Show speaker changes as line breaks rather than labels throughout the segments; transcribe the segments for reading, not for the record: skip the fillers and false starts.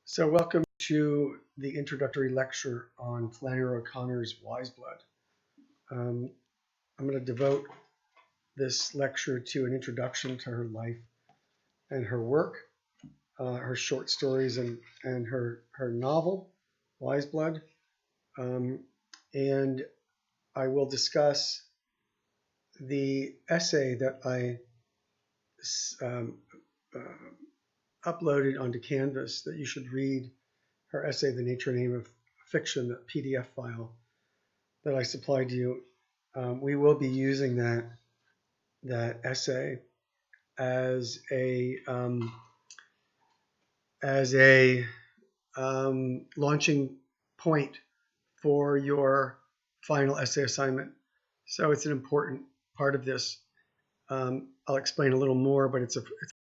So, welcome to the introductory lecture on Flannery O'Connor's Wise Blood. Um, I'm going to devote this lecture to an introduction to her life and her work, her short stories, and her novel, Wise Blood. And I will discuss the essay that I um, uploaded onto Canvas that you should read. Her essay, The Nature and Aim of Fiction, the PDF file that I supplied to you. We will be using that essay as a launching point for your final essay assignment. So it's an important part of this. I'll explain a little more, but it's a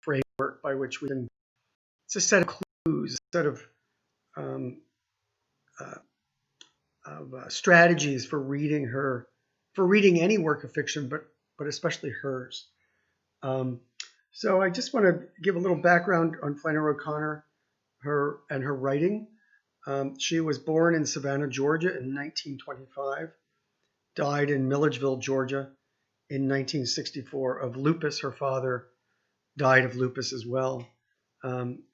framework by which we can. It's a set of clues, a set of strategies for reading any work of fiction, but especially hers. So I just want to give a little background on Flannery O'Connor, her writing. She was born in Savannah, Georgia in 1925, died in Milledgeville, Georgia in 1964 of lupus. Her father died of lupus as well.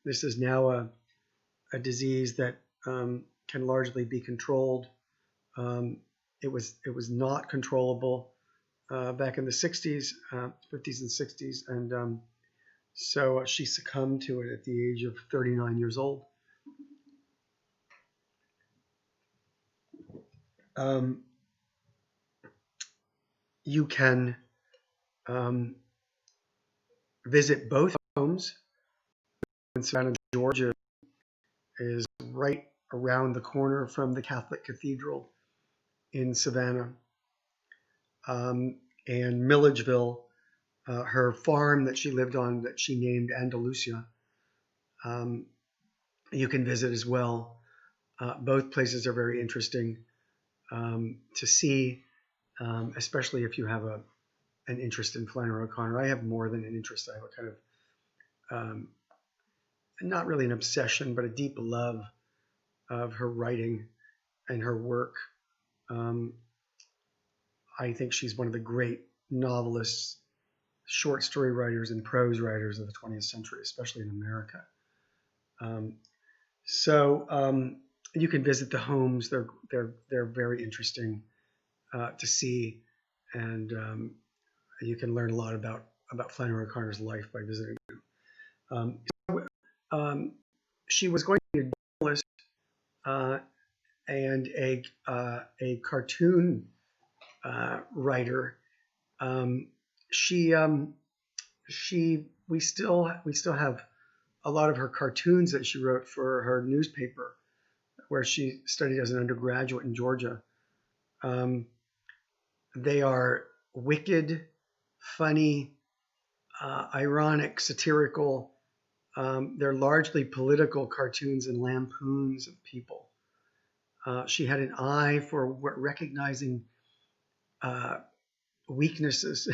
This is now a disease that can largely be controlled. It was not controllable back in the 60s, 50s and 60s, and so she succumbed to it at the age of 39 years old. You can visit both homes. In Savannah, Georgia is right around the corner from the Catholic Cathedral in Savannah. And Milledgeville, her farm that she lived on that she named Andalusia, you can visit as well. Both places are very interesting to see, especially if you have an interest in Flannery O'Connor. I have more than an interest. I have a kind of, not really an obsession, but a deep love of her writing and her work. I think she's one of the great novelists, short story writers, and prose writers of the 20th century, especially in America. So you can visit the homes. They're very interesting to see, and you can learn a lot about Flannery O'Connor's life by visiting them. She was going to be a journalist and a cartoon writer. We still have a lot of her cartoons that she wrote for her newspaper, where she studied as an undergraduate in Georgia. They are wicked, funny, ironic, satirical. They're largely political cartoons and lampoons of people. She had an eye for recognizing weaknesses.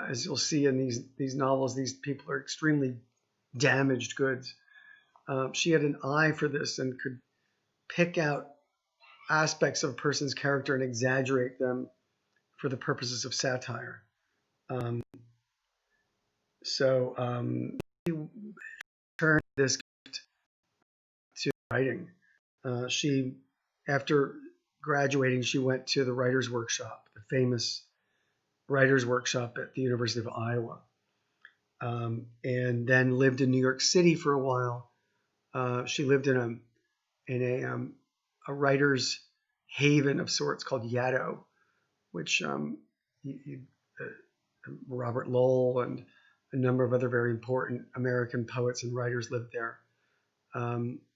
As you'll see in these novels, these people are extremely damaged goods. She had an eye for this and could pick out aspects of a person's character and exaggerate them for the purposes of satire. She turned this gift to writing. After graduating, she went to the writer's workshop, the famous writer's workshop at the University of Iowa, and then lived in New York City for a while. She lived in a writer's haven of sorts called Yaddo, which Robert Lowell and a number of other very important American poets and writers lived there.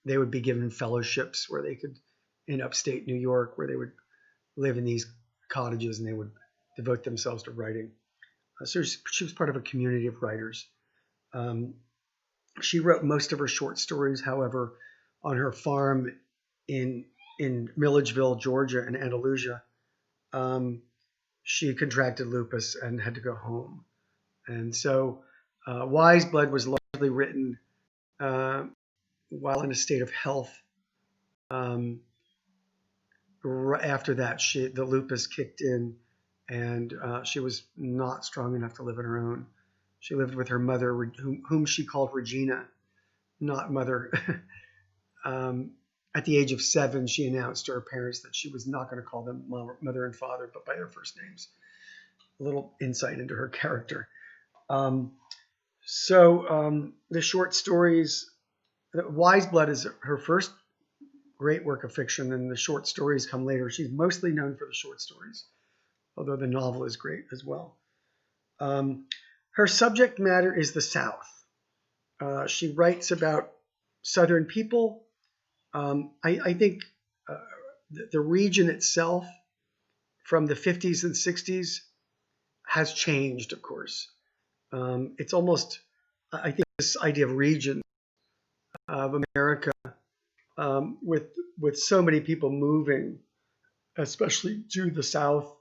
They would be given fellowships where they could, in upstate New York, where they would live in these cottages and they would devote themselves to writing. So she was part of a community of writers. She wrote most of her short stories, however, on her farm in Milledgeville, Georgia, and Andalusia. She contracted lupus and had to go home. And so Wise Blood was largely written while in a state of health. Um, After that, the lupus kicked in, and she was not strong enough to live on her own. She lived with her mother, whom she called Regina, not mother. At the age of 7, she announced to her parents that she was not going to call them mother and father, but by their first names. A little insight into her character. The short stories, Wise Blood is her first great work of fiction, and the short stories come later. She's mostly known for the short stories, although the novel is great as well. Her subject matter is the South. She writes about Southern people. I think the region itself from the 50s and 60s has changed, of course. It's almost, I think, this idea of region of America, with so many people moving, especially to the South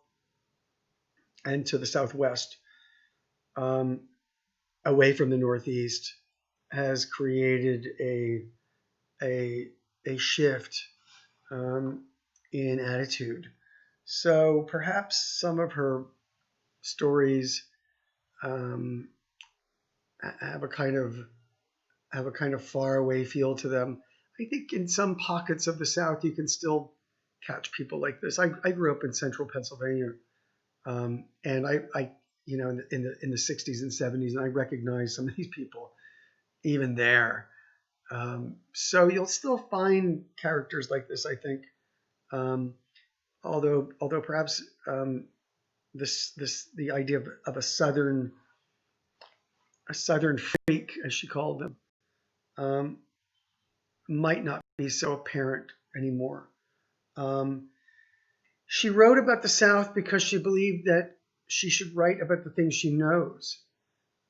and to the Southwest, away from the Northeast, has created a shift in attitude. So perhaps some of her stories have a kind of faraway feel to them. I think in some pockets of the South you can still catch people like this. I grew up in central Pennsylvania, and I in the 60s and 70s, and I recognize some of these people even there. So you'll still find characters like this, I think. Although perhaps the idea of a southern freak, as she called them, might not be so apparent anymore. She wrote about the South because she believed that she should write about the things she knows,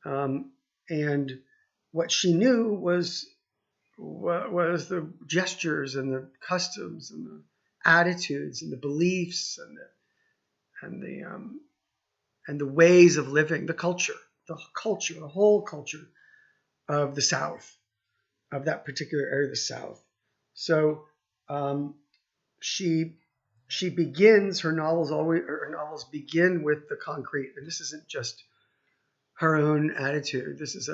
and what she knew was the gestures and the customs and the attitudes and the beliefs and the ways of living, the whole culture of the South, of that particular area of the South. So she begins her novels begin with the concrete, and this isn't just her own attitude. This is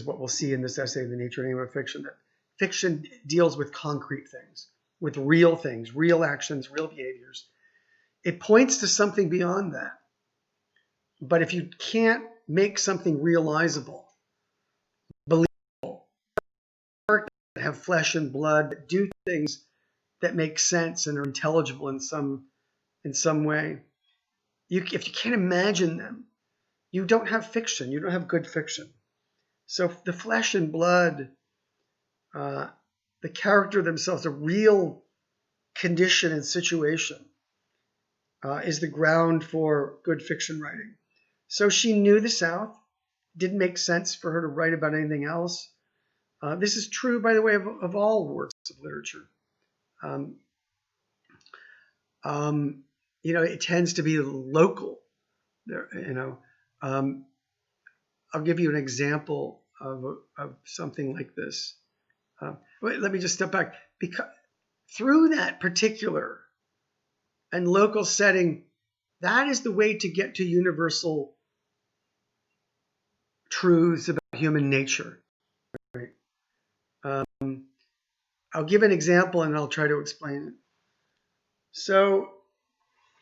what we'll see in this essay, The Nature and Aim of Fiction, that fiction deals with concrete things, with real things, real actions, real behaviors. It points to something beyond that. But if you can't make something realizable, believable, have flesh and blood, do things that make sense and are intelligible in some way, if you can't imagine them, you don't have fiction. You don't have good fiction. So the flesh and blood, the character themselves, a real condition and situation, is the ground for good fiction writing. So she knew the South. Didn't make sense for her to write about anything else. This is true, by the way, of all works of literature. It tends to be local. I'll give you an example of something like this. Let me just step back. Because through that particular and local setting, that is the way to get to universal truths about human nature. Right? I'll give an example and I'll try to explain it. So,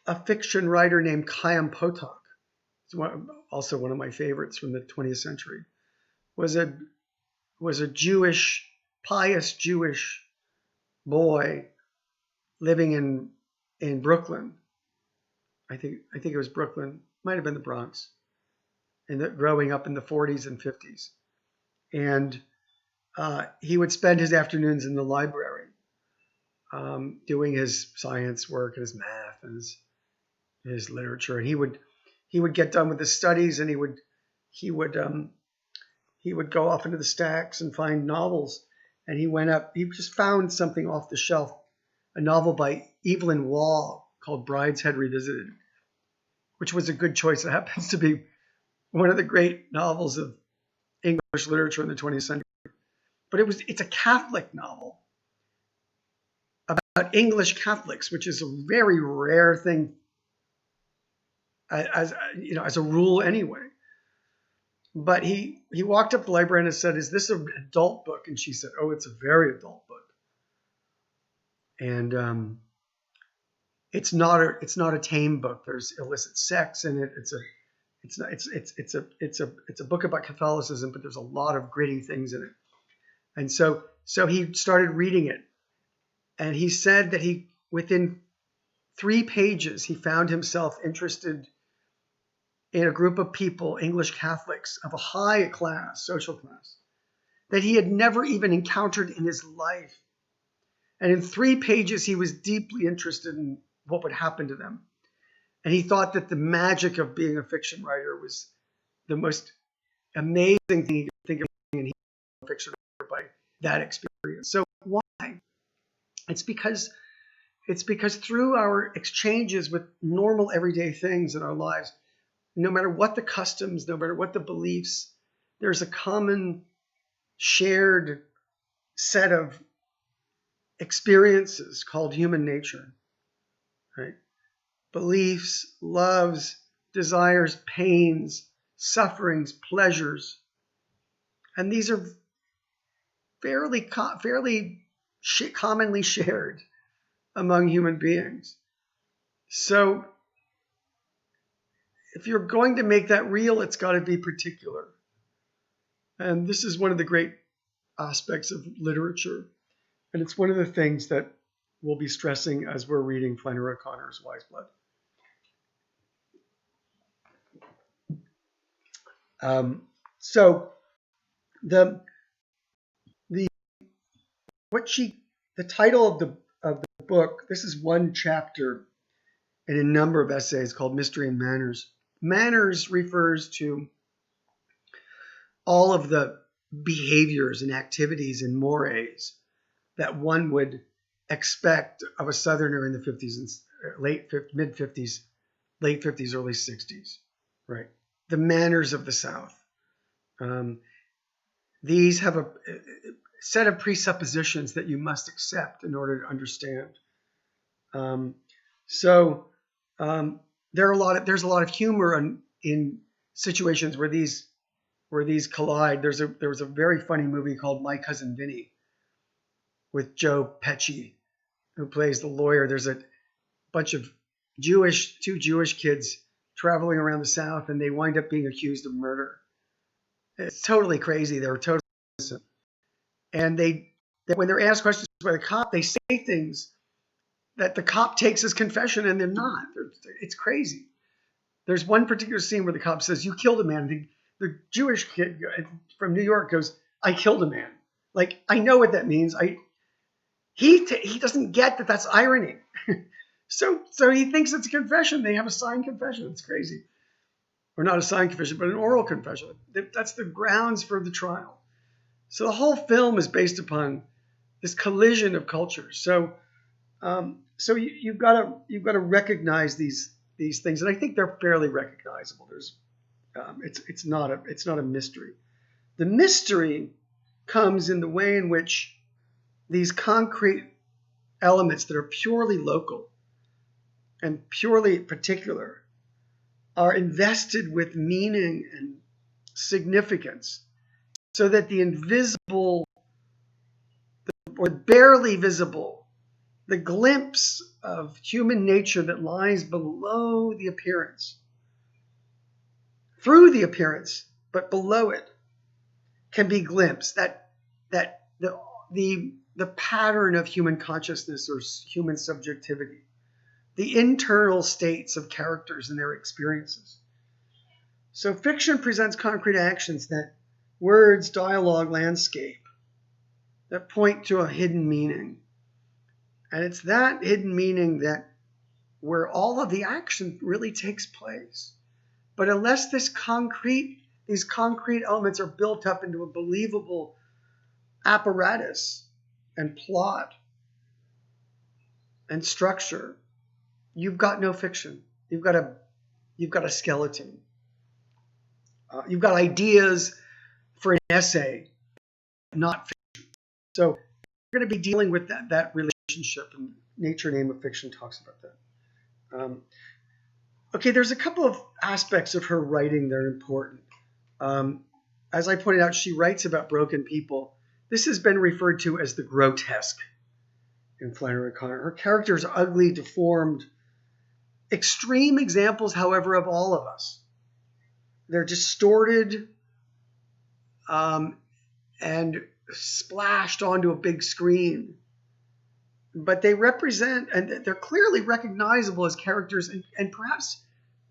a fiction writer named Chaim Potok, also one of my favorites from the 20th century, was a pious Jewish boy living in Brooklyn. I think it was Brooklyn, might have been the Bronx, growing up in the 40s and 50s. And he would spend his afternoons in the library doing his science work and his math and his literature. And he would get done with his studies, and he would go off into the stacks and find novels. And he just found something off the shelf, a novel by Evelyn Waugh called Brideshead Revisited, which was a good choice. It happens to be one of the great novels of English literature in the 20th century. but it's a Catholic novel about English Catholics, which is a very rare thing, as a rule anyway. But he walked up to the librarian and said, "Is this an adult book?" And she said, "Oh, it's a very adult book." And it's not a tame book. There's illicit sex in it. It's a book about Catholicism, but there's a lot of gritty things in it. And so he started reading it, and he said that within 3 pages he found himself interested in a group of people, English Catholics of a high class, social class, that he had never even encountered in his life. And in 3 pages, he was deeply interested in what would happen to them. And he thought that the magic of being a fiction writer was the most amazing thing he could think of, and he was a fiction writer by that experience. So why? It's because through our exchanges with normal everyday things in our lives, no matter what the customs, no matter what the beliefs, there's a common shared set of experiences called human nature, right? Beliefs, loves, desires, pains, sufferings, pleasures. And these are fairly commonly shared among human beings. So if you're going to make that real, it's got to be particular. And this is one of the great aspects of literature. And it's one of the things that we'll be stressing as we're reading Flannery O'Connor's Wise Blood. So the title of the book, this is one chapter in a number of essays called Mystery and Manners. Manners refers to all of the behaviors and activities and mores that one would expect of a Southerner in the 50s and mid-50s, late 50s, early 60s, right? The manners of the South. These have a set of presuppositions that you must accept in order to understand. There's a lot of humor in situations where these collide. There was a very funny movie called My Cousin Vinny with Joe Pesci, who plays the lawyer. There's a bunch of two Jewish kids traveling around the South, and they wind up being accused of murder. It's totally crazy. They were totally innocent. And when they're asked questions by the cop, they say things that the cop takes as confession, and they're not. It's crazy. There's one particular scene where the cop says, "You killed a man." The Jewish kid from New York goes, "I killed a man." Like, I know what that means. He doesn't get that that's irony. So he thinks it's a confession. They have a signed confession. It's crazy. Or not a signed confession, but an oral confession. That's the grounds for the trial. So the whole film is based upon this collision of cultures. So you've got to recognize these things, and I think they're fairly recognizable. It's not a mystery. The mystery comes in the way in which these concrete elements that are purely local and purely particular are invested with meaning and significance, so that the invisible or barely visible, the glimpse of human nature that lies below the appearance, through the appearance, but below it, can be glimpsed. That the pattern of human consciousness or human subjectivity, the internal states of characters and their experiences. So fiction presents concrete actions, that words, dialogue, landscape, that point to a hidden meaning. And it's that hidden meaning where all of the action really takes place. But unless these concrete elements are built up into a believable apparatus and plot and structure, you've got no fiction. You've got a skeleton. You've got ideas for an essay, not fiction. So we're going to be dealing with that relationship, and Nature, Name of Fiction talks about that. Okay, there's a couple of aspects of her writing that are important. As I pointed out, she writes about broken people. This has been referred to as the grotesque in Flannery O'Connor. Her characters are ugly, deformed, extreme examples, however, of all of us. They're distorted and splashed onto a big screen. But they represent, and they're clearly recognizable as characters, and perhaps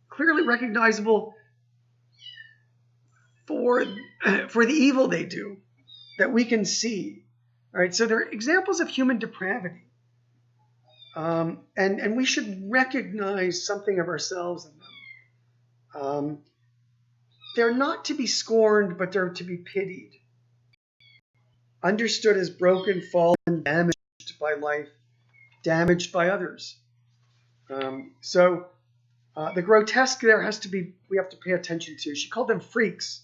clearly recognizable for the evil they do that we can see. All right, so they're examples of human depravity. And we should recognize something of ourselves in them. They're not to be scorned, but they're to be pitied. Understood as broken, fallen, damaged by life, damaged by others. So the grotesque there we have to pay attention to. She called them freaks.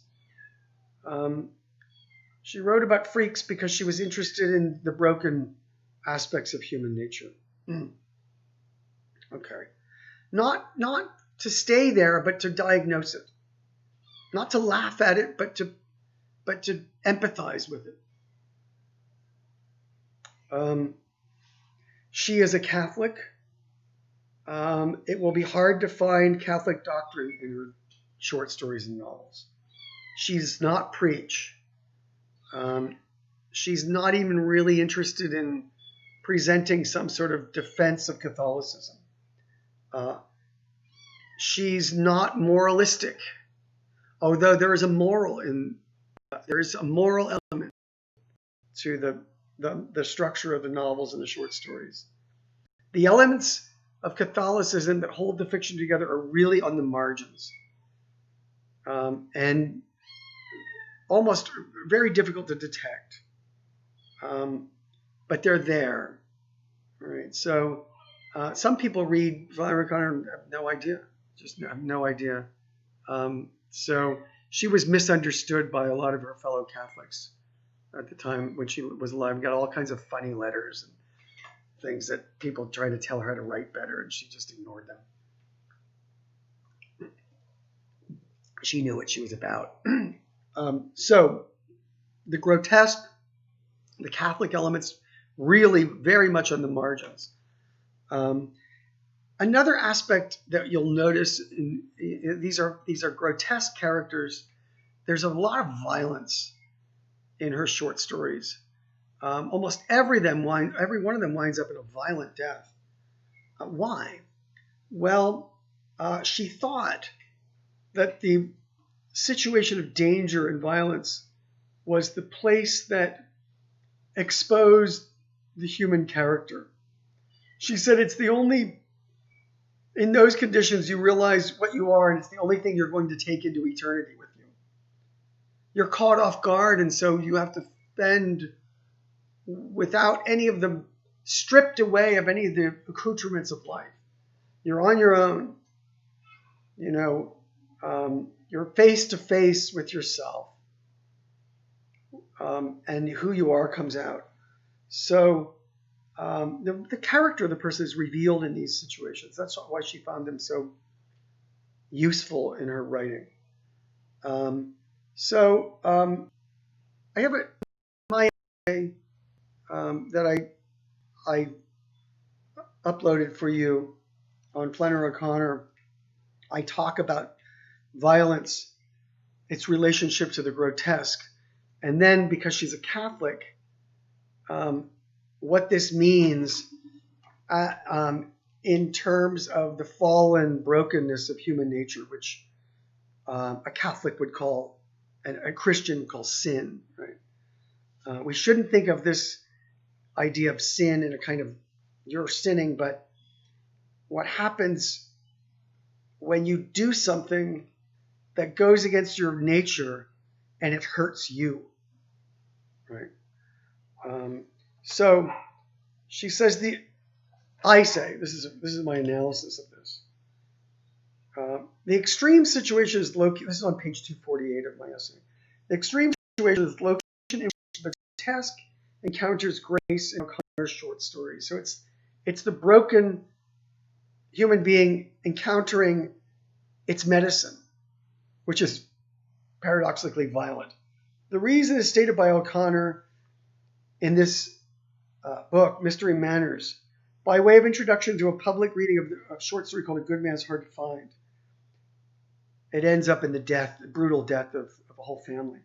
She wrote about freaks because she was interested in the broken aspects of human nature. Okay. Not to stay there, but to diagnose it. Not to laugh at it, but to empathize with it. She is a Catholic. It will be hard to find Catholic doctrine in her short stories and novels. She does not preach. She's not even really interested in presenting some sort of defense of Catholicism. She's not moralistic, although there is a moral element to the structure of the novels and the short stories. The elements of Catholicism that hold the fiction together are really on the margins, and almost very difficult to detect. But they're there. All right. So some people read Flannery O'Connor and have no idea, just have no idea. So she was misunderstood by a lot of her fellow Catholics at the time when she was alive. Got all kinds of funny letters and things that people tried to tell her how to write better, and she just ignored them. She knew what she was about. So the grotesque, the Catholic elements, really very much on the margins. Another aspect that you'll notice these are grotesque characters. There's a lot of violence in her short stories. Almost every one of them winds up in a violent death. Why? Well, she thought that the situation of danger and violence was the place that exposed the human character. She said it's the only, in those conditions, you realize what you are, and it's the only thing you're going to take into eternity with you. You're caught off guard, and so you have to fend without any of the, stripped away of any of the accoutrements of life. You're on your own. You're face to face with yourself. And who you are comes out. So the character of the person is revealed in these situations. That's why she found them so useful in her writing. I have my essay that I uploaded for you on Flannery O'Connor. I talk about violence, its relationship to the grotesque, and then because she's a Catholic, what this means in terms of the fallen brokenness of human nature, which a Catholic would call, and a Christian would call sin. Right? We shouldn't think of this idea of sin in a kind of you're sinning, but what happens when you do something that goes against your nature and it hurts you, right? So she says this is my analysis of this. The extreme situation is located. This is on page 248 of my essay. The extreme situation is location in which the grotesque encounters grace in O'Connor's short stories. So it's the broken human being encountering its medicine, which is paradoxically violent. The reason is stated by O'Connor in this book, Mystery Manners, by way of introduction to a public reading of a short story called A Good Man's Hard to Find. It ends up in the brutal death of a whole family.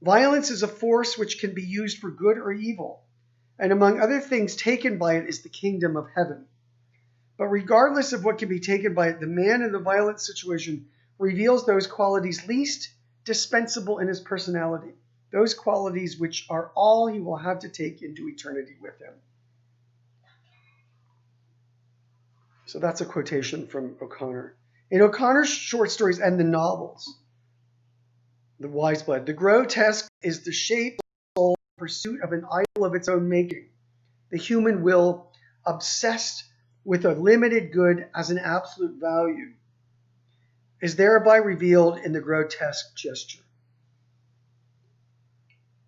Violence is a force which can be used for good or evil, and among other things taken by it is the kingdom of heaven. But regardless of what can be taken by it, the man in the violent situation reveals those qualities least dispensable in his personality, those qualities which are all he will have to take into eternity with him. So that's a quotation from O'Connor. In O'Connor's short stories and the novels, The Wise Blood, the grotesque is the shape of the soul in pursuit of an idol of its own making, the human will obsessed with a limited good as an absolute value, is thereby revealed in the grotesque gesture.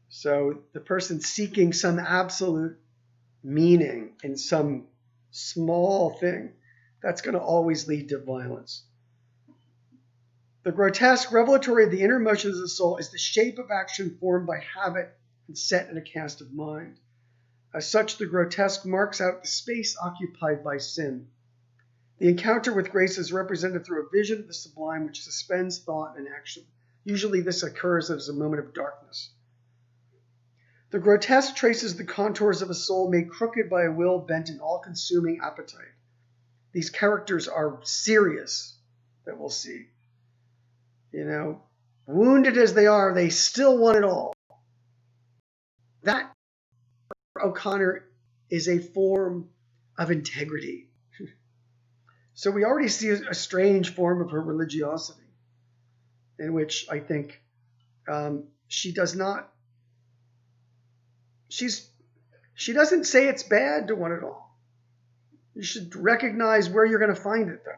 So the person seeking some absolute meaning in some small thing, that's going to always lead to violence. The grotesque, revelatory of the inner motions of the soul, is the shape of action formed by habit and set in a cast of mind. As such, the grotesque marks out the space occupied by sin. The encounter with grace is represented through a vision of the sublime which suspends thought and action. Usually this occurs as a moment of darkness. The grotesque traces the contours of a soul made crooked by a will bent in all-consuming appetite. These characters are serious, that we'll see. Wounded as they are, they still want it all. That, for O'Connor, is a form of integrity. So we already see a strange form of her religiosity, in which I think she doesn't say it's bad to want it all. You should recognize where you're going to find it, though.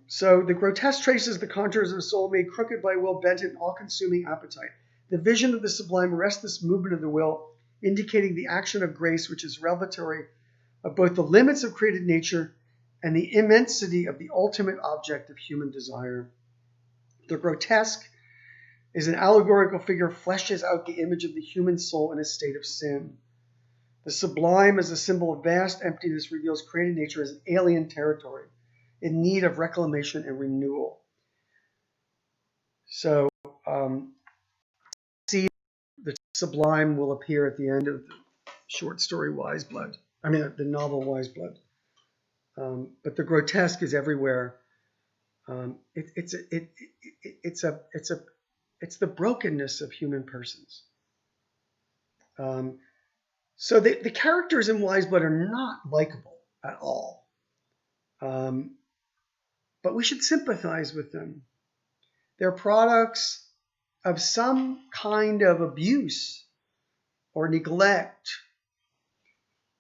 So the grotesque traces the contours of a soul made crooked by will bent in all-consuming appetite. The vision of the sublime arrests this movement of the will, indicating the action of grace, which is revelatory of both the limits of created nature and the immensity of the ultimate object of human desire. The grotesque is an allegorical figure, fleshes out the image of the human soul in a state of sin. The sublime, as a symbol of vast emptiness, reveals created nature as an alien territory in need of reclamation and renewal. So, see, the sublime will appear at the end of the short story the novel Wise Blood. But the grotesque is everywhere. It's the brokenness of human persons. So the characters in Wise Blood are not likable at all. But we should sympathize with them. They're products of some kind of abuse or neglect,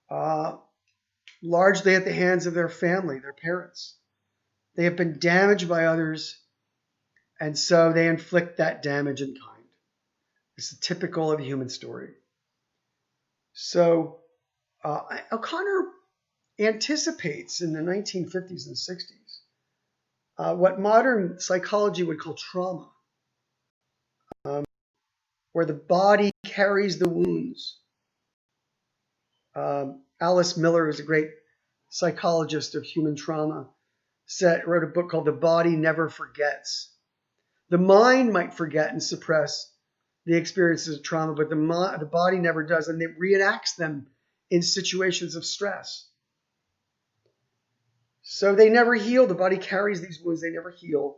largely at the hands of their family, their parents. They have been damaged by others, and so they inflict that damage in kind. It's typical of a human story. So O'Connor anticipates in the 1950s and 60s what modern psychology would call trauma, where the body carries the wounds. Alice Miller, who's a great psychologist of human trauma, wrote a book called The Body Never Forgets. The mind might forget and suppress the experiences of trauma, but the body never does, and it reenacts them in situations of stress. So they never heal. The body carries these wounds. They never heal,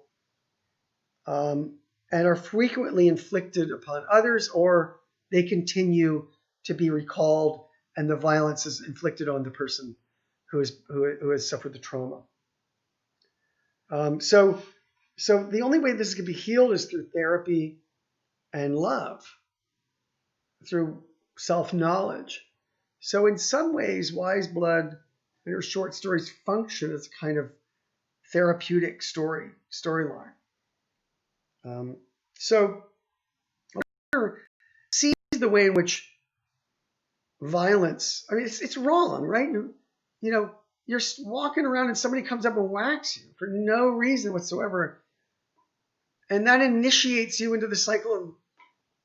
and are frequently inflicted upon others, or they continue to be recalled, and the violence is inflicted on the person who has suffered the trauma. So the only way this can be healed is through therapy and love, through self-knowledge. So in some ways, Wise Blood and her short stories function as a kind of therapeutic storyline. So O'Connor the way in which violence, I mean, it's wrong, right? You're walking around and somebody comes up and whacks you for no reason whatsoever. And that initiates you into the cycle of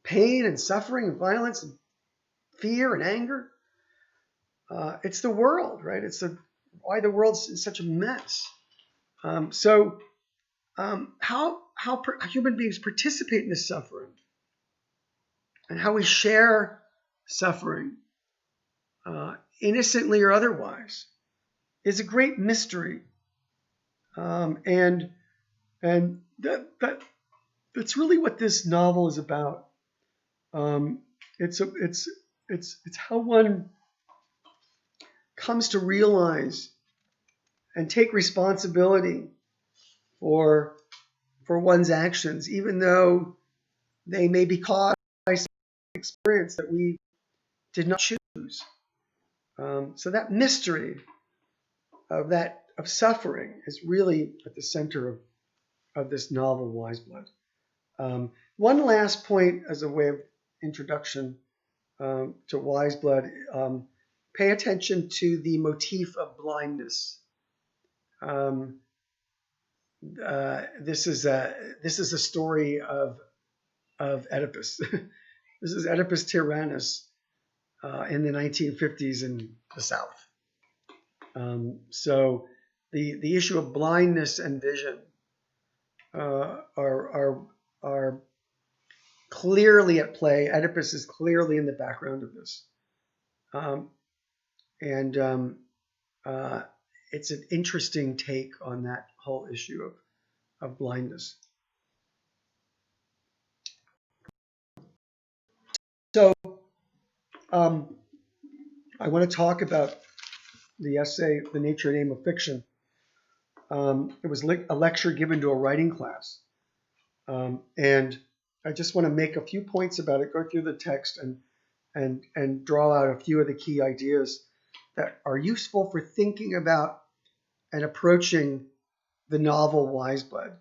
pain and suffering and violence and fear and anger. It's the world, right? Why the world's in such a mess. How human beings participate in this suffering and how we share suffering, innocently or otherwise, is a great mystery. And that's really what this novel is about. It's how one comes to realize and take responsibility for one's actions, even though they may be caused by some experience that we did not choose. So that mystery of suffering is really at the center of this novel, Wise Blood. One last point as a way of introduction to Wise Blood. Pay attention to the motif of blindness. This is a story of Oedipus. This is Oedipus Tyrannus in the 1950s in the South. So the issue of blindness and vision are clearly at play. Oedipus is clearly in the background of this, it's an interesting take on that whole issue of blindness. So I want to talk about the essay, The Nature and Aim of Fiction. It was a lecture given to a writing class. And I just want to make a few points about it, go through the text and draw out a few of the key ideas that are useful for thinking about and approaching the novel Wise Blood,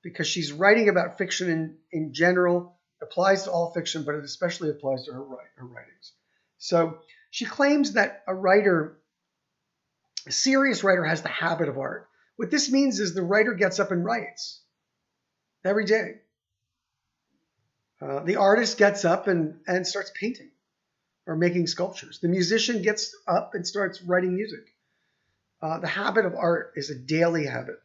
because she's writing about fiction in general, applies to all fiction, but it especially applies to her writings. So she claims that a serious writer has the habit of art. What this means is the writer gets up and writes every day. The artist gets up and starts painting or making sculptures. The musician gets up and starts writing music. The habit of art is a daily habit.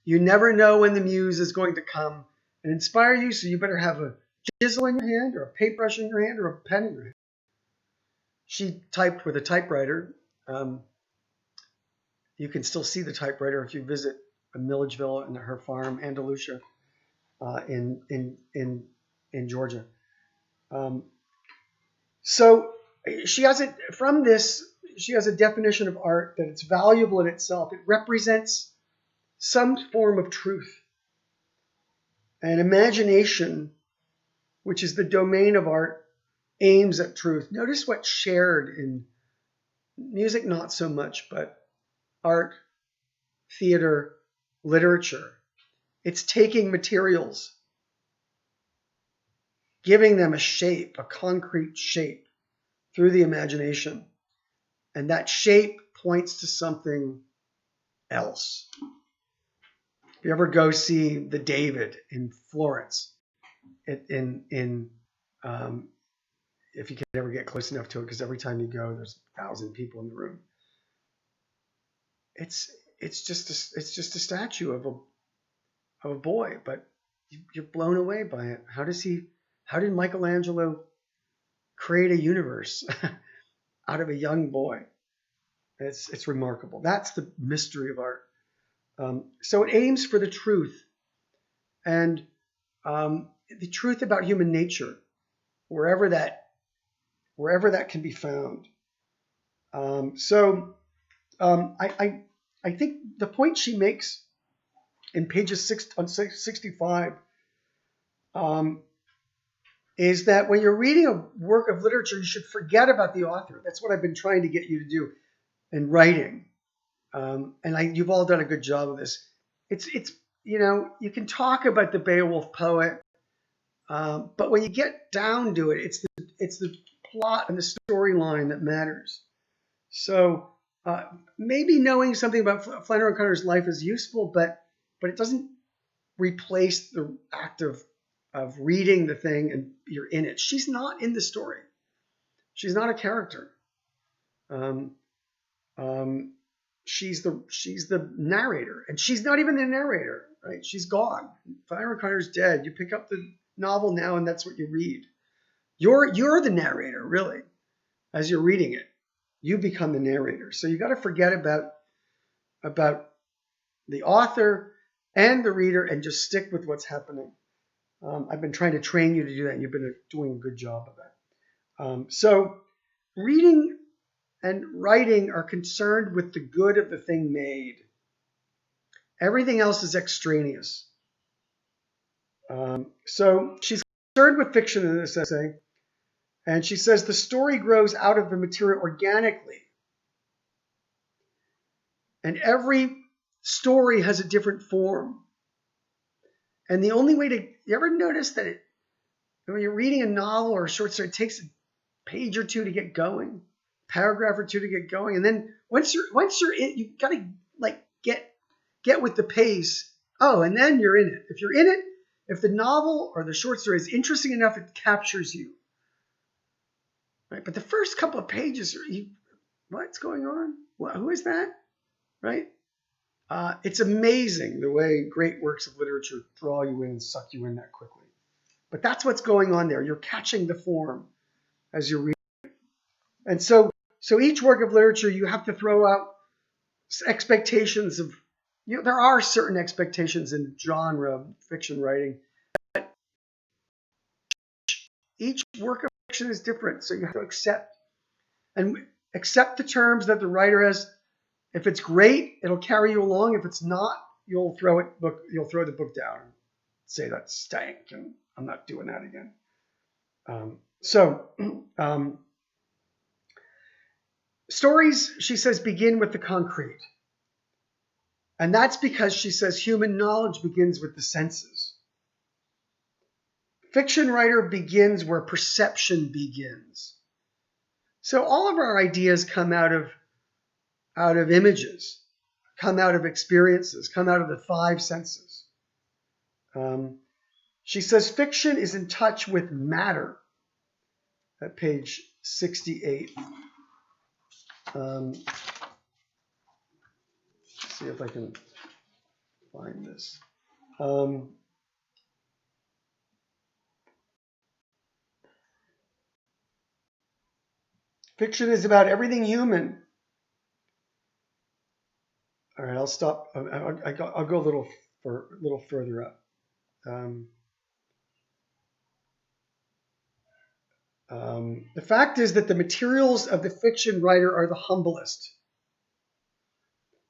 You never know when the muse is going to come and inspire you, so you better have a chisel in your hand or a paintbrush in your hand or a pen in your hand. She typed with a typewriter. You can still see the typewriter if you visit Milledgeville and her farm, Andalusia, in Georgia. So she has it from this. She has a definition of art that it's valuable in itself. It represents some form of truth. And imagination, which is the domain of art, aims at truth. Notice what's shared in music, not so much, but art, theater, literature. It's taking materials, giving them a shape, a concrete shape through the imagination. And that shape points to something else. If you ever go see the David in Florence, if you can ever get close enough to it, because every time you go, there's 1,000 people in the room. It's just a statue of a boy, but you're blown away by it. How did Michelangelo create a universe out of a young boy? It's remarkable. That's the mystery of art. So it aims for the truth, and the truth about human nature, wherever that can be found. I think the point she makes in pages 65 is that when you're reading a work of literature, you should forget about the author. That's what I've been trying to get you to do in writing. You've all done a good job of this. It's you can talk about the Beowulf poet, But when you get down to it, it's the plot and the storyline that matters. So maybe knowing something about Flannery O'Connor's life is useful, but it doesn't replace the act of reading the thing and you're in it. She's not in the story. She's not a character. Um, um, she's the narrator, and she's not even the narrator, right? She's gone. Flannery O'Connor's dead. You pick up the novel now, and that's what you read. You're the narrator, really, as you're reading it. You become the narrator. So you got to forget about the author and the reader and just stick with what's happening. I've been trying to train you to do that, and you've been doing a good job of that. So reading and writing are concerned with the good of the thing made. Everything else is extraneous. So she's concerned with fiction in this essay, and she says the story grows out of the material organically. And every story has a different form. And the only way you ever notice that when you're reading a novel or a short story, it takes a page or two to get going, paragraph or two to get going. And then once you're in, you got to like get with the pace. Oh, and then you're in it. If you're in it, if the novel or the short story is interesting enough, it captures you. Right? But the first couple of pages, what's going on? Who is that? Right? It's amazing the way great works of literature draw you in and suck you in that quickly. But that's what's going on there. You're catching the form as you're reading it. And so each work of literature, you have to throw out expectations of, there are certain expectations in genre fiction writing. But each work of fiction is different. So you have to accept the terms that the writer has. If it's great, it'll carry you along. If it's not, you'll throw the book down and say that stank, and I'm not doing that again. Stories, she says, begin with the concrete. And that's because she says human knowledge begins with the senses. Fiction writer begins where perception begins. So all of our ideas come out of images, come out of experiences, come out of the five senses. She says fiction is in touch with matter at page 68. See if I can find this. Fiction is about everything human. All right, I'll stop. I'll go a little further up. The fact is that the materials of the fiction writer are the humblest.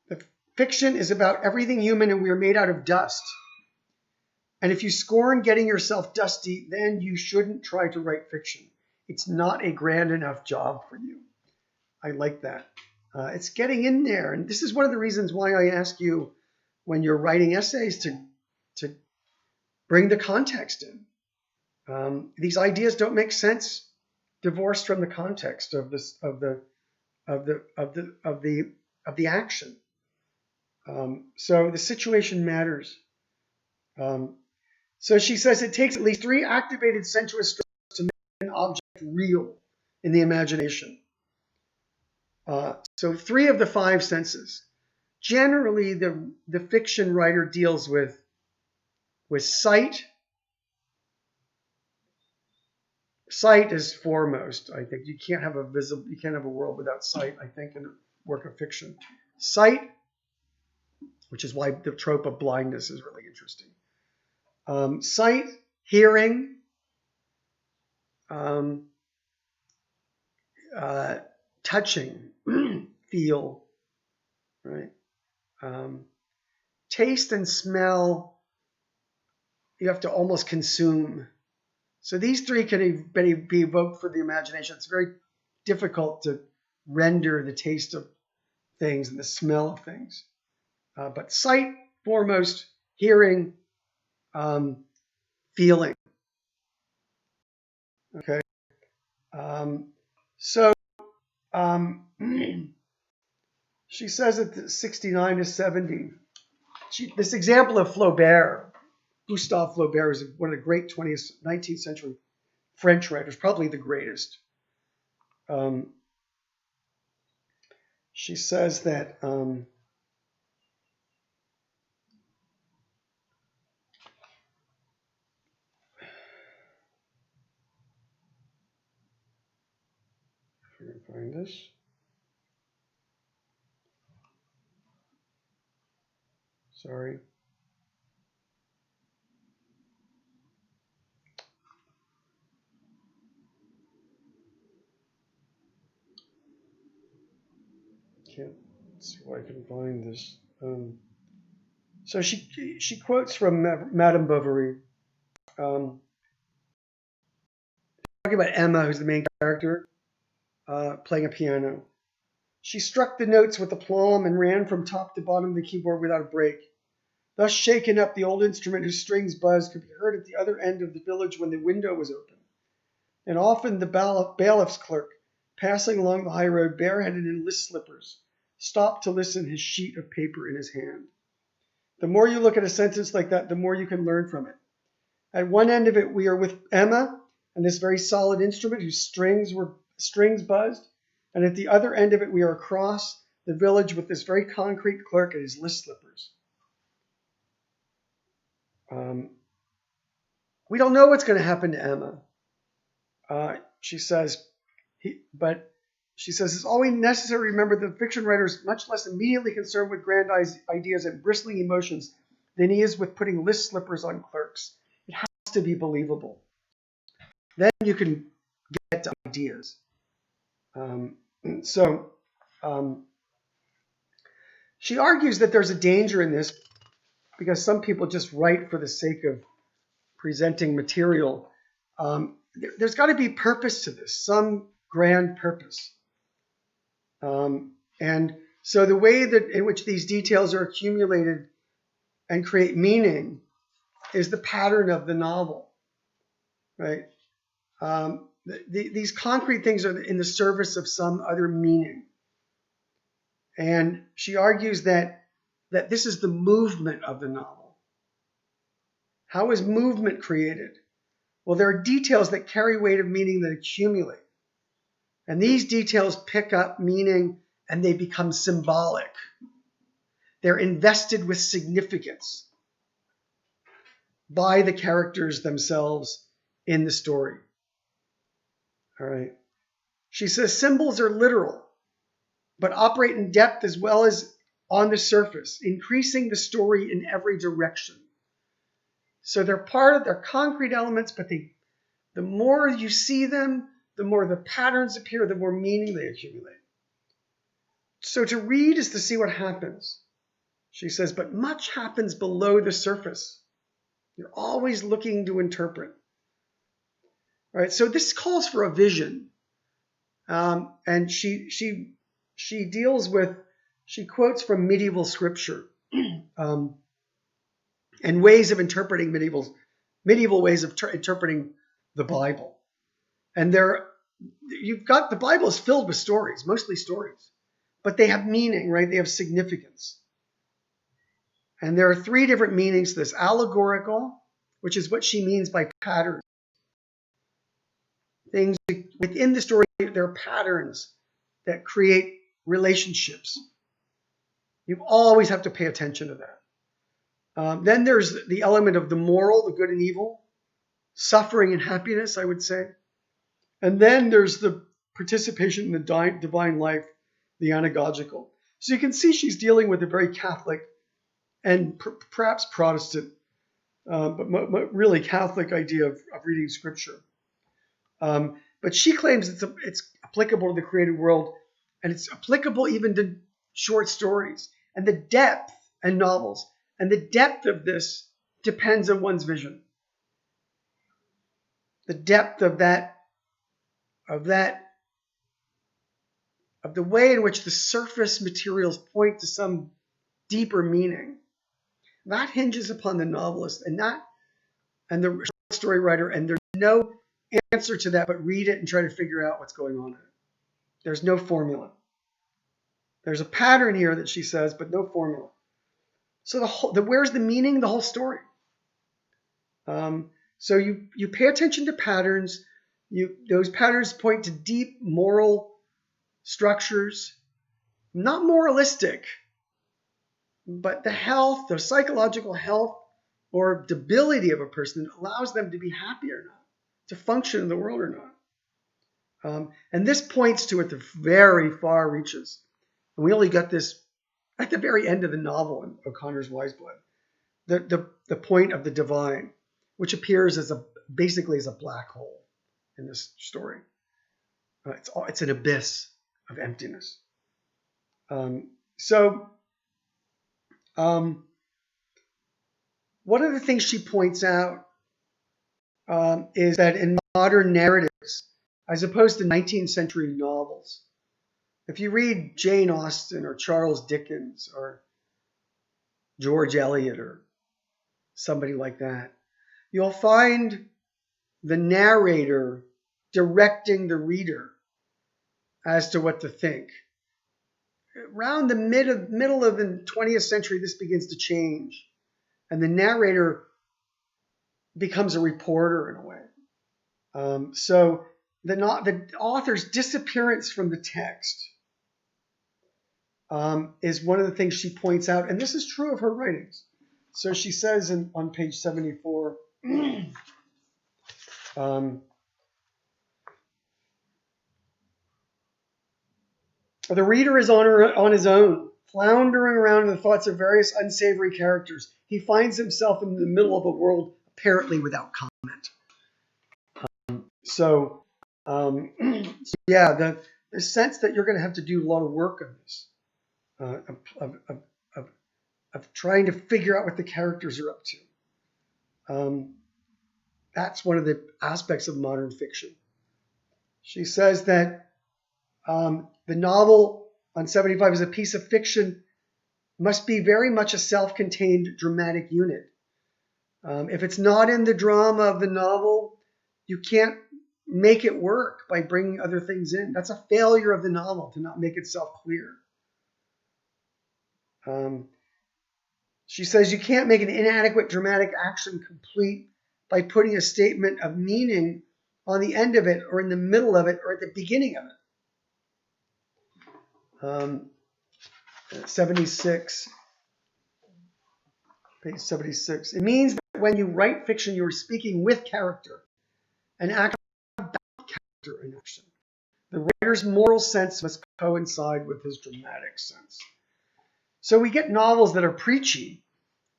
The fiction is about everything human, and we are made out of dust. And if you scorn getting yourself dusty, then you shouldn't try to write fiction. It's not a grand enough job for you. I like that. It's getting in there. And this is one of the reasons why I ask you when you're writing essays to bring the context in. These ideas don't make sense divorced from the context of the action. So the situation matters. So she says it takes at least 3 activated sensuous strokes to make an object real in the imagination. So 3 of the 5 senses. Generally, the fiction writer deals with sight. Sight is foremost, I think. You can't have a world without sight, I think, in a work of fiction. Sight, which is why the trope of blindness is really interesting. Sight, hearing, touching, feel, right? Taste and smell, you have to almost consume. So these 3 can be evoked for the imagination. It's very difficult to render the taste of things and the smell of things. But sight foremost, hearing, feeling. Okay. So um, she says at 69 to 70, this example of Flaubert, Gustave Flaubert is one of the great 20th, 19th century French writers, probably the greatest. Um, she says that if I can find this. Sorry. Can't see why I can find this. So she quotes from Madame Bovary, talking about Emma, who's the main character, playing a piano. She struck the notes with aplomb and ran from top to bottom of the keyboard without a break. Thus shaken up, the old instrument whose strings buzzed could be heard at the other end of the village when the window was open. And often the bailiff's clerk, passing along the high road bareheaded in list slippers, stopped to listen, his sheet of paper in his hand. The more you look at a sentence like that, the more you can learn from it. At one end of it, we are with Emma and this very solid instrument whose strings buzzed. And at the other end of it, we are across the village with this very concrete clerk and his list slippers. We don't know what's going to happen to Emma. She says, it's always necessary to remember that the fiction writer is much less immediately concerned with grand ideas and bristling emotions than he is with putting list slippers on clerks. It has to be believable. Then you can get to ideas. She argues that there's a danger in this because some people just write for the sake of presenting material. There's got to be purpose to this, some grand purpose. And so the way that in which these details are accumulated and create meaning is the pattern of the novel, right? These concrete things are in the service of some other meaning. And she argues that this is the movement of the novel. How is movement created? Well, there are details that carry weight of meaning that accumulate. And these details pick up meaning and they become symbolic. They're invested with significance by the characters themselves in the story. All right. She says symbols are literal, but operate in depth as well as on the surface, increasing the story in every direction. So they're concrete elements, but the more you see them, the more the patterns appear, the more meaning they accumulate. So to read is to see what happens. She says, but much happens below the surface. You're always looking to interpret. All right, so this calls for a vision. And she quotes from medieval scripture and ways of interpreting medieval ways of interpreting the Bible. And the Bible is filled with stories, mostly stories, but they have meaning, right? They have significance. And there are three different meanings to this. Allegorical, which is what she means by patterns. Things within the story, there are patterns that create relationships. You always have to pay attention to that. Then there's the element of the moral, the good and evil, suffering and happiness, I would say. And then there's the participation in the divine life, the anagogical. So you can see she's dealing with a very Catholic and perhaps Protestant, but really Catholic idea of reading scripture. But she claims it's applicable to the created world, and it's applicable even to short stories and the depth and novels. And the depth of this depends on one's vision. The depth of the way in which the surface materials point to some deeper meaning. That hinges upon the novelist and the story writer, and there's no answer to that, but read it and try to figure out what's going on in it. There's no formula. There's a pattern here that she says, but no formula. So where's the meaning? The whole story. So you pay attention to patterns. Those patterns point to deep moral structures, not moralistic, but the psychological health or debility of a person that allows them to be happy or not, to function in the world or not. And this points to at the very far reaches. And we only got this at the very end of the novel in O'Connor's Wise Blood. The point of the divine, which appears basically as a black hole in this story. It's an abyss of emptiness. One of the things she points out is that in modern narratives, as opposed to 19th century novels, if you read Jane Austen or Charles Dickens or George Eliot or somebody like that, you'll find the narrator directing the reader as to what to think. Around the middle of the 20th century, this begins to change, and the narrator becomes a reporter in a way. So the author's disappearance from the text is one of the things she points out, and this is true of her writings. So she says on page 74, the reader is on his own, floundering around in the thoughts of various unsavory characters. He finds himself in the middle of a world apparently without comment. Yeah, the sense that you're going to have to do a lot of work on this, of trying to figure out what the characters are up to. That's one of the aspects of modern fiction. She says that the novel on 75 is a piece of fiction, must be very much a self-contained dramatic unit. If it's not in the drama of the novel, you can't make it work by bringing other things in. That's a failure of the novel to not make itself clear. She says you can't make an inadequate dramatic action complete by putting a statement of meaning on the end of it or in the middle of it or at the beginning of it. 76, page 76. It means that when you write fiction, you are speaking with character and act about character in action. The writer's moral sense must coincide with his dramatic sense. So we get novels that are preachy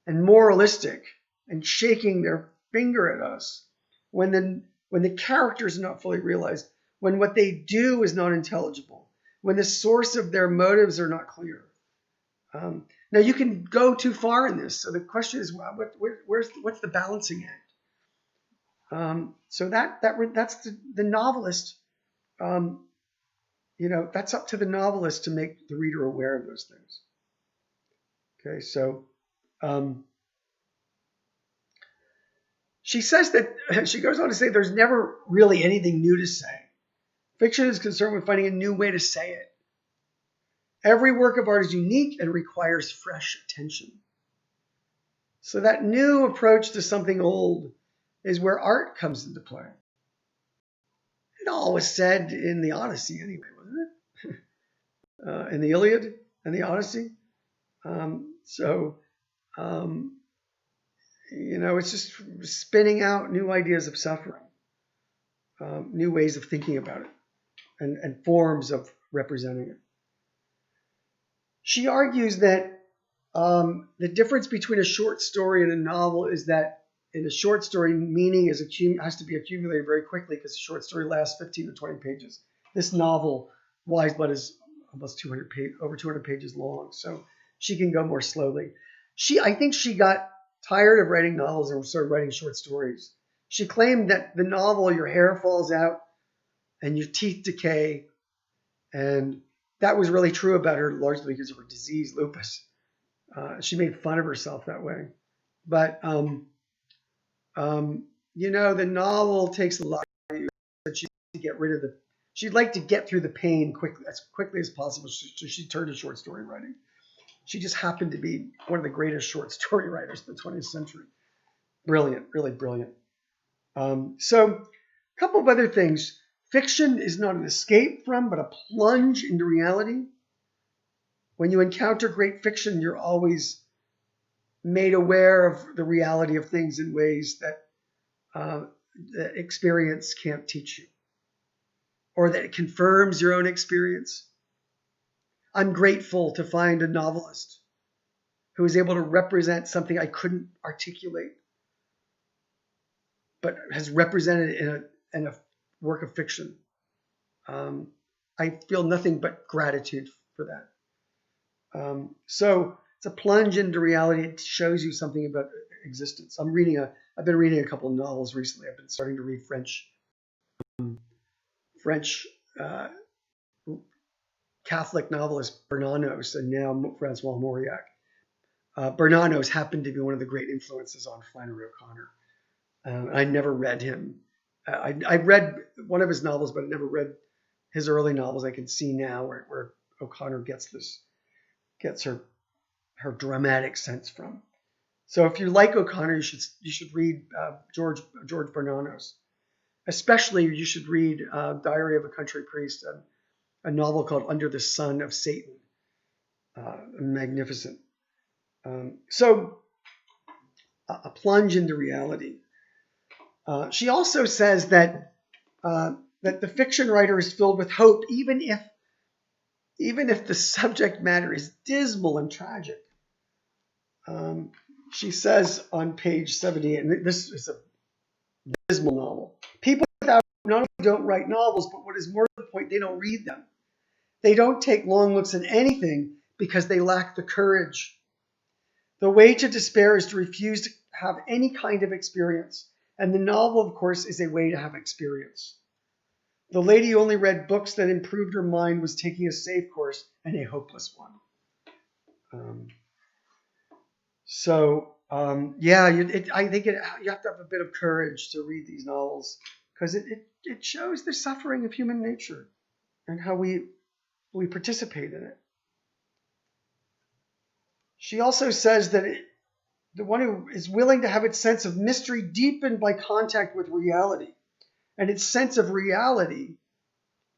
and moralistic and shaking their finger at us when the characters are not fully realized, when what they do is not intelligible, when the source of their motives are not clear. Now you can go too far in this. So the question is, what's the balancing act? So that's the novelist. That's up to the novelist to make the reader aware of those things. Okay, so she says that she goes on to say there's never really anything new to say. Fiction is concerned with finding a new way to say it. Every work of art is unique and requires fresh attention. So that new approach to something old is where art comes into play. It all was said in the Odyssey anyway, wasn't it? In the Iliad and the Odyssey. It's just spinning out new ideas of suffering, new ways of thinking about it, and forms of representing it. She argues that the difference between a short story and a novel is that in a short story, meaning has to be accumulated very quickly because a short story lasts 15 to 20 pages. This novel, Wise Blood, is almost over 200 pages long, so she can go more slowly. I think she got tired of writing novels and started writing short stories. She claimed that the novel, your hair falls out and your teeth decay, and that was really true about her, largely because of her disease, lupus. She made fun of herself that way. But, the novel takes a lot of you to get rid of she'd like to get through the pain as quickly as possible. So she turned to short story writing. She just happened to be one of the greatest short story writers of the 20th century. Brilliant, really brilliant. So a couple of other things. Fiction is not an escape from, but a plunge into reality. When you encounter great fiction, you're always made aware of the reality of things in ways that experience can't teach you, or that it confirms your own experience. I'm grateful to find a novelist who is able to represent something I couldn't articulate, but has represented it in a work of fiction. I feel nothing but gratitude for that. So it's a plunge into reality. It shows you something about existence. I've been reading a couple of novels recently. I've been starting to read French Catholic novelist Bernanos, and now Francois Mauriac. Bernanos happened to be one of the great influences on Flannery O'Connor. I never read him. I read one of his novels, but I never read his early novels. I can see now where O'Connor gets her dramatic sense from. So if you like O'Connor, you should read George Bernanos. Especially, you should read Diary of a Country Priest, a novel called Under the Sun of Satan. Magnificent. So a plunge into reality. She also says that the fiction writer is filled with hope, even if the subject matter is dismal and tragic. She says on page 78, and this is a dismal novel. People without not only don't write novels, but what is more to the point, they don't read them. They don't take long looks at anything because they lack the courage. The way to despair is to refuse to have any kind of experience. And the novel, of course, is a way to have experience. The lady who only read books that improved her mind was taking a safe course and a hopeless one. I think you have to have a bit of courage to read these novels because it shows the suffering of human nature and how we participate in it. She also says that the one who is willing to have its sense of mystery deepened by contact with reality, and its sense of reality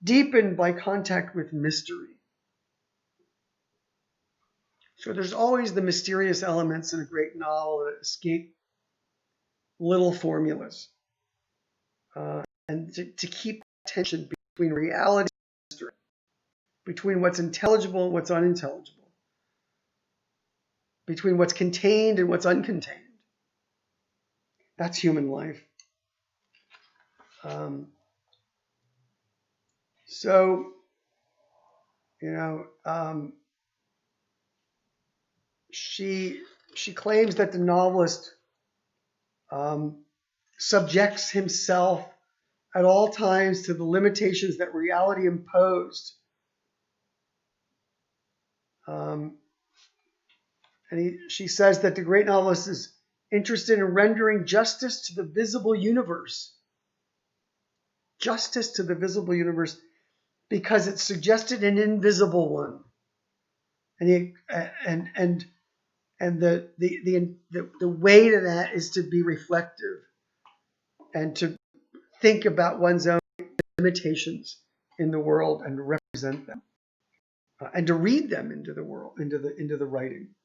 deepened by contact with mystery. So there's always the mysterious elements in a great novel that escape little formulas. And to keep tension between reality and mystery, between what's intelligible and what's unintelligible, between what's contained and what's uncontained. That's human life. She claims that the novelist subjects himself at all times to the limitations that reality imposed. She says that the great novelist is interested in rendering justice to the visible universe. Justice to the visible universe because it suggested an invisible one. And the way to that is to be reflective and to think about one's own limitations in the world and to represent them and to read them into the world, into the writing.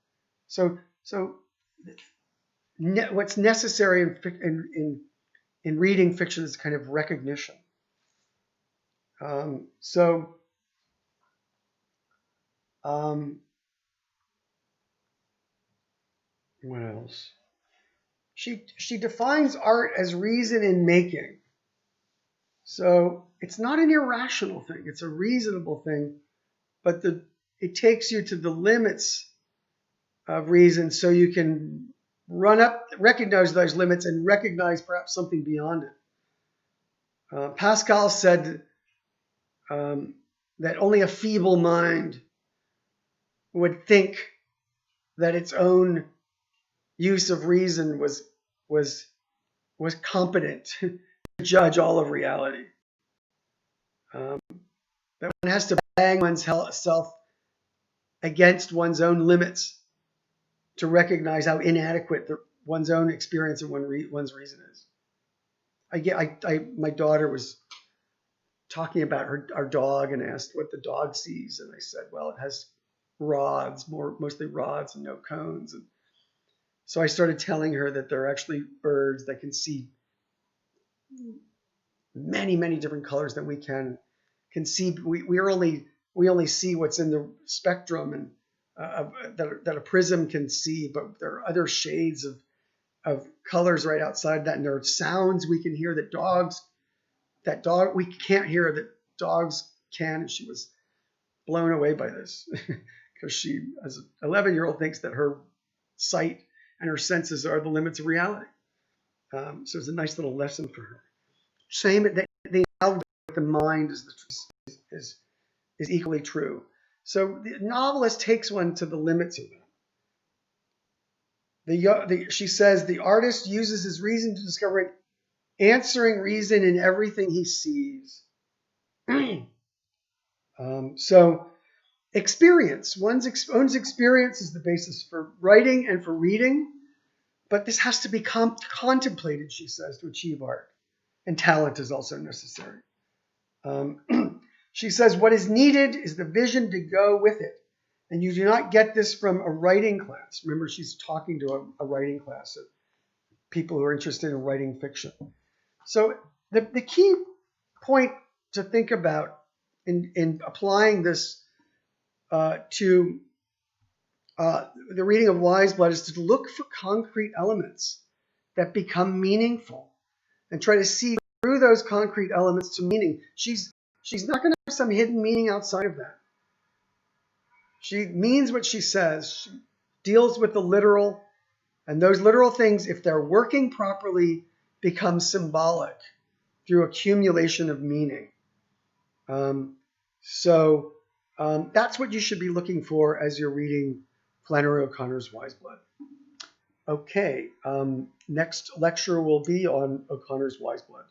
So what's necessary in reading fiction is kind of recognition. What else? She defines art as reason in making. So it's not an irrational thing; it's a reasonable thing, but it takes you to the limits of reason, so you can recognize those limits, and recognize perhaps something beyond it. Pascal said that only a feeble mind would think that its own use of reason was competent to judge all of reality. Um, that one has to bang oneself against one's own limits to recognize how inadequate one's own experience and one's reason is. My daughter was talking about our dog and asked what the dog sees, and I said, well, it has rods, mostly rods and no cones. And so I started telling her that there are actually birds that can see many, many different colors than we can see. We only see what's in the spectrum and that a prism can see, but there are other shades of colors right outside that, and there are sounds we can hear that we can't hear that dogs can. And she was blown away by this because she, as an 11-year-old, thinks that her sight and her senses are the limits of reality. So it's a nice little lesson for her. Same, the analogy with the mind is equally true. So the novelist takes one to the limits of that. She says the artist uses his reason to discover an answering reason in everything he sees. So experience, one's own experience is the basis for writing and for reading, but this has to be contemplated, she says, to achieve art. And talent is also necessary. She says what is needed is the vision to go with it. And you do not get this from a writing class. Remember, she's talking to a writing class of people who are interested in writing fiction. So the key point to think about in applying this to the reading of Wise Blood is to look for concrete elements that become meaningful and try to see through those concrete elements to meaning. She's not going to have some hidden meaning outside of that. She means what she says. She deals with the literal, and those literal things, if they're working properly, become symbolic through accumulation of meaning. So that's what you should be looking for as you're reading Flannery O'Connor's Wise Blood. Okay, next lecture will be on O'Connor's Wise Blood.